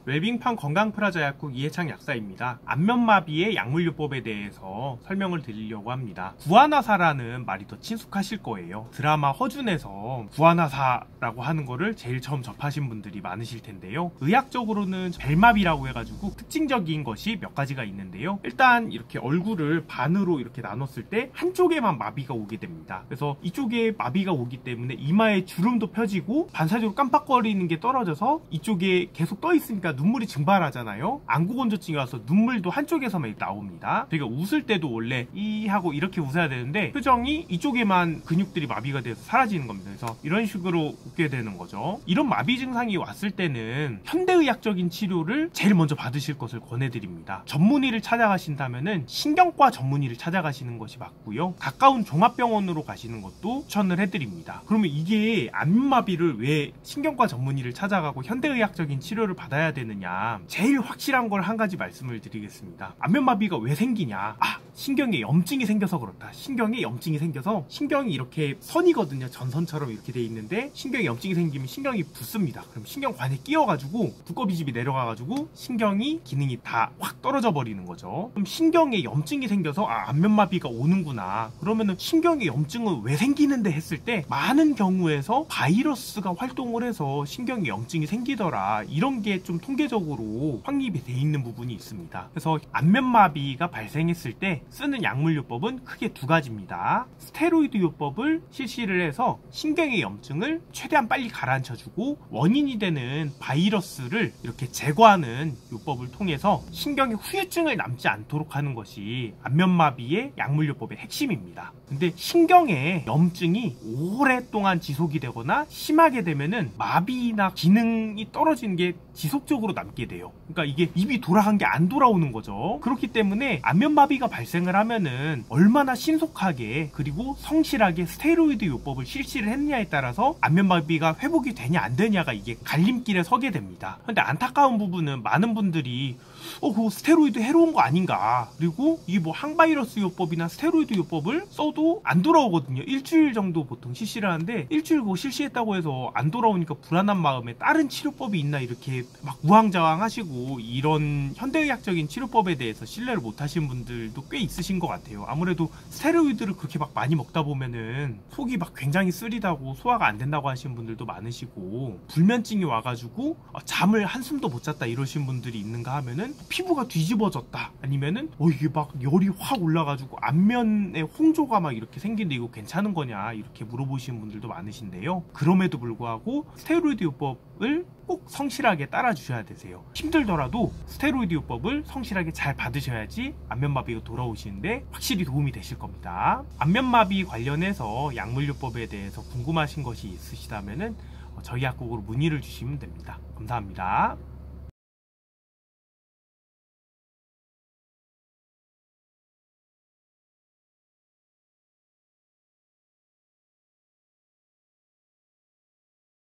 웰빙팜 건강프라자 약국 이해창 약사입니다. 안면마비의 약물요법에 대해서 설명을 드리려고 합니다. 구안화사라는 말이 더 친숙하실 거예요. 드라마 허준에서 구안화사라고 하는 거를 제일 처음 접하신 분들이 많으실 텐데요. 의학적으로는 벨마비라고 해가지고 특징적인 것이 몇 가지가 있는데요. 일단 이렇게 얼굴을 반으로 이렇게 나눴을 때 한쪽에만 마비가 오게 됩니다. 그래서 이쪽에 마비가 오기 때문에 이마에 주름도 펴지고 반사적으로 깜빡거리는 게 떨어져서 이쪽에 계속 떠 있으니까 눈물이 증발하잖아요. 안구건조증이 와서 눈물도 한쪽에서만 나옵니다. 그러니까 웃을 때도 원래 이 하고 이렇게 웃어야 되는데 표정이 이쪽에만 근육들이 마비가 돼서 사라지는 겁니다. 그래서 이런 식으로 웃게 되는 거죠. 이런 마비 증상이 왔을 때는 현대의학적인 치료를 제일 먼저 받으실 것을 권해드립니다. 전문의를 찾아가신다면은 신경과 전문의를 찾아가시는 것이 맞고요. 가까운 종합병원으로 가시는 것도 추천을 해드립니다. 그러면 이게 안면마비를 왜 신경과 전문의를 찾아가고 현대의학적인 치료를 받아야 되느냐, 제일 확실한 걸 한 가지 말씀을 드리겠습니다. 안면마비가 왜 생기냐, 신경에 염증이 생겨서 그렇다. 신경에 염증이 생겨서 신경이 이렇게 선이거든요. 전선처럼 이렇게 돼 있는데 신경에 염증이 생기면 신경이 붓습니다. 그럼 신경관에 끼어가지고 두꺼비집이 내려가가지고 신경이 기능이 다 확 떨어져 버리는 거죠. 그럼 신경에 염증이 생겨서 안면마비가 오는구나. 그러면은 신경에 염증은 왜 생기는데 했을 때 많은 경우에서 바이러스가 활동을 해서 신경에 염증이 생기더라. 이런 게 좀 통계적으로 확립이 돼 있는 부분이 있습니다. 그래서 안면마비가 발생했을 때 쓰는 약물요법은 크게 두 가지입니다. 스테로이드 요법을 실시를 해서 신경의 염증을 최대한 빨리 가라앉혀주고 원인이 되는 바이러스를 이렇게 제거하는 요법을 통해서 신경에 후유증을 남지 않도록 하는 것이 안면마비의 약물요법의 핵심입니다. 근데 신경에 염증이 오랫동안 지속이 되거나 심하게 되면은 마비나 기능이 떨어지는 게 지속적으로 남게 돼요. 그러니까 이게 입이 돌아간 게 안 돌아오는 거죠. 그렇기 때문에 안면마비가 발생을 하면은 얼마나 신속하게 그리고 성실하게 스테로이드 요법을 실시를 했느냐에 따라서 안면마비가 회복이 되냐 안 되냐가 이게 갈림길에 서게 됩니다. 근데 안타까운 부분은 많은 분들이 그거 스테로이드 해로운 거 아닌가, 그리고 이 뭐 항바이러스 요법이나 스테로이드 요법을 써도 안 돌아오거든요. 일주일 정도 보통 실시를 하는데 일주일 그거 실시했다고 해서 안 돌아오니까 불안한 마음에 다른 치료법이 있나 이렇게 막 우왕좌왕 하시고 이런 현대의학적인 치료법에 대해서 신뢰를 못 하신 분들도 꽤 있으신 것 같아요. 아무래도 스테로이드를 그렇게 막 많이 먹다 보면은 속이 막 굉장히 쓰리다고 소화가 안 된다고 하시는 분들도 많으시고, 불면증이 와가지고 잠을 한숨도 못 잤다 이러신 분들이 있는가 하면은 피부가 뒤집어졌다, 아니면은 이게 막 열이 확 올라가지고 안면에 홍조가 막 이렇게 생기는데 이거 괜찮은 거냐 이렇게 물어보시는 분들도 많으신데요. 그럼에도 불구하고 스테로이드 요법을 꼭 성실하게 따라 주셔야 되세요. 힘들더라도 스테로이드 요법을 성실하게 잘 받으셔야지 안면마비가 돌아오시는데 확실히 도움이 되실 겁니다. 안면마비 관련해서 약물요법에 대해서 궁금하신 것이 있으시다면은 저희 약국으로 문의를 주시면 됩니다. 감사합니다.